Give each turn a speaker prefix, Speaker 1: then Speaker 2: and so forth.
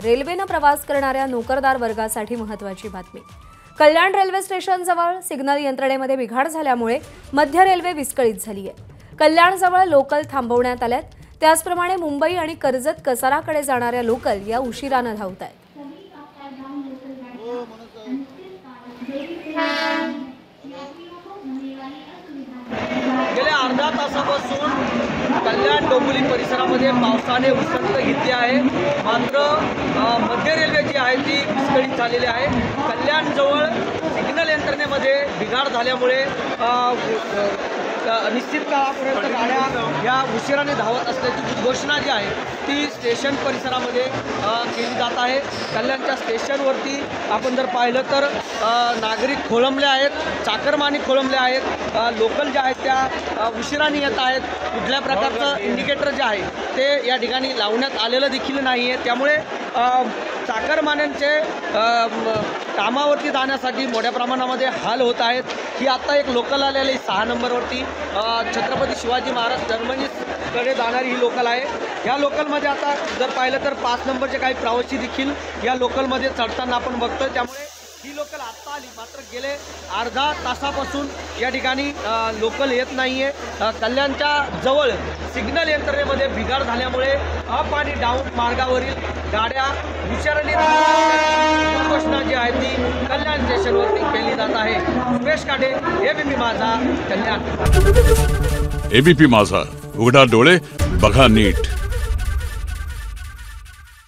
Speaker 1: रेल्वेने प्रवास करणाऱ्या नोकरदार वर्गासाठी महत्त्वाची बातमी। कल्याण रेल्वे स्टेशन जवळ सिग्नल यंत्रणेमध्ये बिघाड झाल्यामुळे मध्य रेल्वे विस्कळीत झाली आहे। कल्याण जवळ लोकल थांबवण्यात आल्यात। त्याचप्रमाणे मुंबई आणि कर्जत कसाराकडे जाणाऱ्या लोकल या उशिराने धावत आहेत।
Speaker 2: गेल्या अर्धा तासापासून कल्याण डोंबिवली परिसरामध्ये पावसाने उसंत घेतली आहे। मात्र मध्य रेल्वे जी आहे ती विस्कळीत झालेली आहे। कल्याण जवळ सिग्नल यंत्रणेमध्ये बिघाड झाल्यामुळे निश्चित काळापर्यंत गाड्या या उशिराने धावत असल्याची घोषणा जी आहे ती स्टेशन परिसरामध्ये केली जात आहे। कल्याणच्या स्टेशनवरती आपण जर पाहिलं तर नागरिक खोळंबले आहेत, चाकरमानी खोळंबले आहेत। लोकल ज्या आहेत त्या उशिराने येत आहेत। कुठल्या प्रकारचं इंडिकेटर जे आहे ते या ठिकाणी लावण्यात आलेलं देखील नाही आहे। त्यामुळे चाकरमान्यांचे कामावरती जाण्यासाठी मोठ्या प्रमाणामध्ये हाल होत आहेत। ही आत्ता एक लोकल आलेली 6 नंबरवरती छत्रपती शिवाजी महाराज टर्मिनसकडे जाणारी ही लोकल आहे। या लोकलमध्ये आता जर पाहिलं तर 5 नंबरचे काही प्रवासी देखील या लोकलमध्ये चढताना आपण बघतोय। त्यामुळे ही लोकल आत्ता आली, मात्र गेले अर्धा तासापासून या ठिकाणी लोकल येत नाही आहे। कल्याणच्या जवळ सिग्नल यंत्रणेमध्ये बिघाड झाल्यामुळे अप आणि डाऊन मार्गावरील गाड्या उशिराने घोषणा जी आहे ती कल्याण स्टेशनवरती केली जात आहे। सुरेश काटे, एबीपी माझा, कल्याण।
Speaker 3: एबीपी माझा, उघडा डोळे बघा नीट।